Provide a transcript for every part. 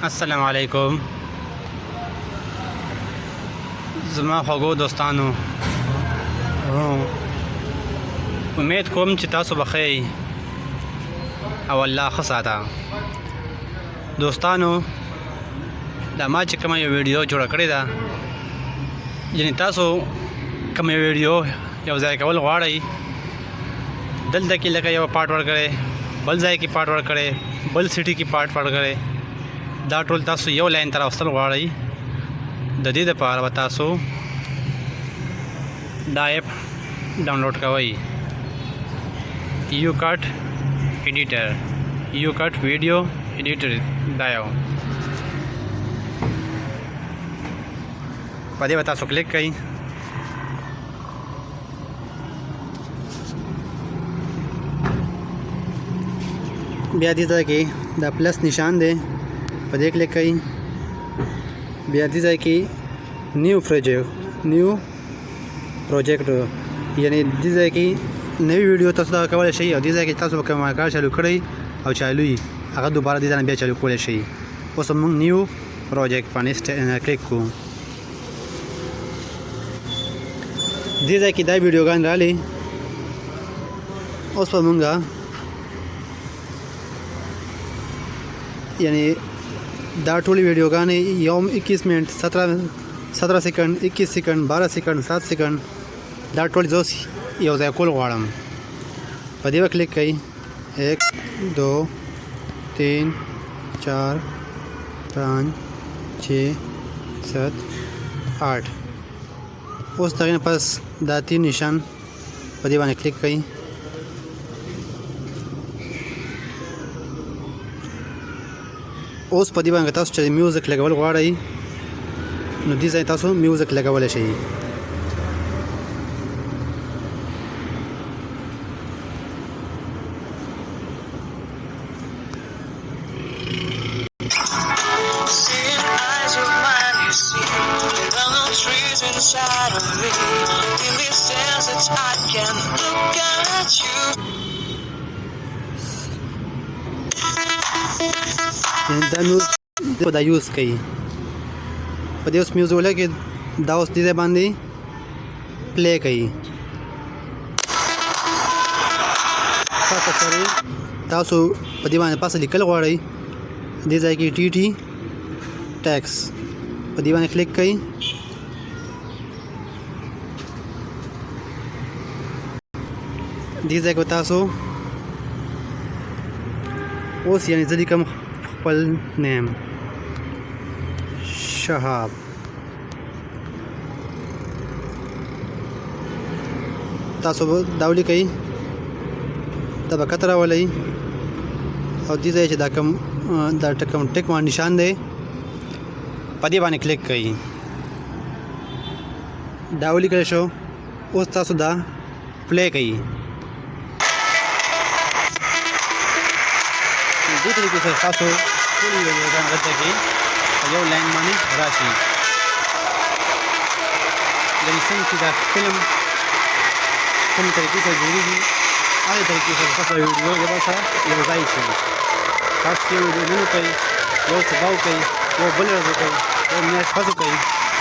السلام علیکم زما خوږو دوستانو، امید کوم چې تاسو به ښه یئ او الله ښه ساته. دوستانو، دا ما چې کومه یو ویډیو جوړه کړې ده، یعنې تاسو کومه ویډیو یو ځای کول غواړئ، دلته کې لکه یو پارټ ورکړئ، بل ځای کې پارټ ورکړئ، بل سټي کې پارټ ورکړئ، دا ټول تاسو یو لاین ته راوستل غواړئ. د دې دپاره به تاسو دا ایپ ډاونلوډ کوئ، یو کټ ایډیټر، یو کټ ویډیو ایډیټر. دا یو په دې به تاسو کلیک کئ. بیا دې ځای کې دا پلس نشان دی، په دې کلیک کئ. بیا دې ځای کې نیو پروجیکټ یعنی دې ځای کې نوی ویډیو تاسو دا کولی شئ، او دې ځای کې تاسو به کوم کار چالو کړئ او چالو یي هغه دوباره دې ځای نه بیا چالو کولی شئ. اوس موږ نیو پروجیکټ باندې کلیک کوو. دې ځای کې دا ویډیوګان راغلي. اوس به موږ یعنی دا ټولې ویډیوګانې یو 21 منټ 17 سیکنډ 21 سیکنډ 12 سیکنډ 7 سیکنډ دا ټول زه یو ځای کول غواړم. په دې به کلیک کئ. 1 2 3 4 5 6 7 8. اوس دغه نه پس دا 3 نشان په دې باندې کلیک کئ. اوس په دې باندې تاسو چې میوزیک لګول غواړئ، نو دې ځای تاسو میوزیک لګولی شئ. دا میوز دا یوز کوي. په دې اوس میوز ولګي، دا اوس دې باندې پلی کوي. تاسو په دې باندې پاسه لیکل غواړئ، دې ځای کې ټي ټي ټیکس په دې باندې کلیک کوئ. دې ځای کې تاسو اوس یعنې زه لیکم خپل نیم شهاب. تاسو به دا ولیکئ، دا به کته راولئ، او دې ځای چې دا کوم ټک باندې نشان دی په دې باندې کلیک کئ. دا ولیکل شو. اوس تاسو دا پلی کئ. دې طریقې سره تاسو ټولې ویډیوګانې دلته کې په یو لاین باندې راشي. یعنې څنګه چې دا فلم کومې طریقې سره جوړېږي، هغې طریقې سره تاسو ویډیو یو سره یو ځای شي. تاسو یو ویډیو نن وکئ، یو سبا وکئ، یو بل ورځ وکئ، یو میاشت پس وکئ،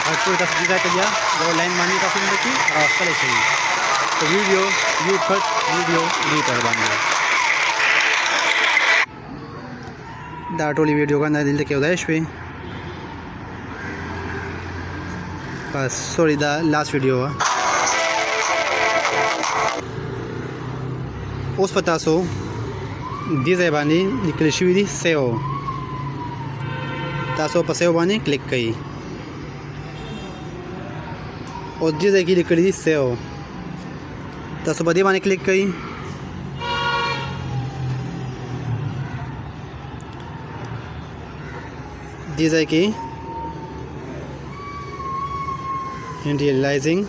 هغه ټول تاسو دې ځای ته بیا یو لاین باندې تاسو دلته کې راوستلی شئ په ویډیو یو کټ ویډیو ایډیټر باندې. دا ټولې ویډیوګانې دلته کې یو ځای شوې. بس سوري، دا لاست ویډیو وه. اوس په تاسو دې ځای باندې لیکل شوي دي سیو. تاسو په سیو باندې کلیک کئ. اوس دې ځای کې لیکلي دي سیو، تاسو په دې باندې کلیک کئ. دې ځای کې انډیالایزینګ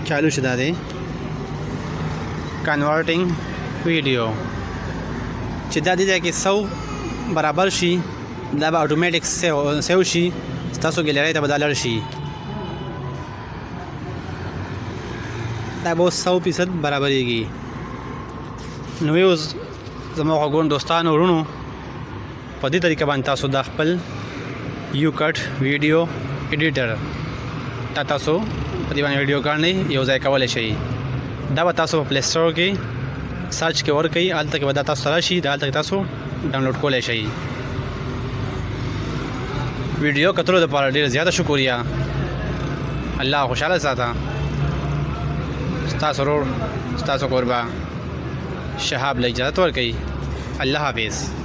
چالو شو. دا دی کنورټینګ ویډیو چې دا دې ځای کې 100 برابر شي، دا به اتوماتیک سیو شي، تاسو ګیلرۍ ته به دا لاړ شي. دا به 100% برابرېږي. نو اوس زما غوږونو دوستانو ورونو په دې طریقه باندې تاسو د خپل یو کټ ویډیو ایډیټر تاسو په دې باندې ویډیوګانې یو ځای کولی شئ. دا به تاسو په پلی سټور کې سرچ کې ورکوئ، هلته کې به دا تاسو ته راشي، دا هلته کې تاسو ډاونلوډ کولی شئ. ویډیو کتلو دپاره ډېره زیاته شکریه. الله خوشحاله ساته. ستاسو ورور ستاسو کوربه شهاب له اجازت ورکوي. الله حافظ.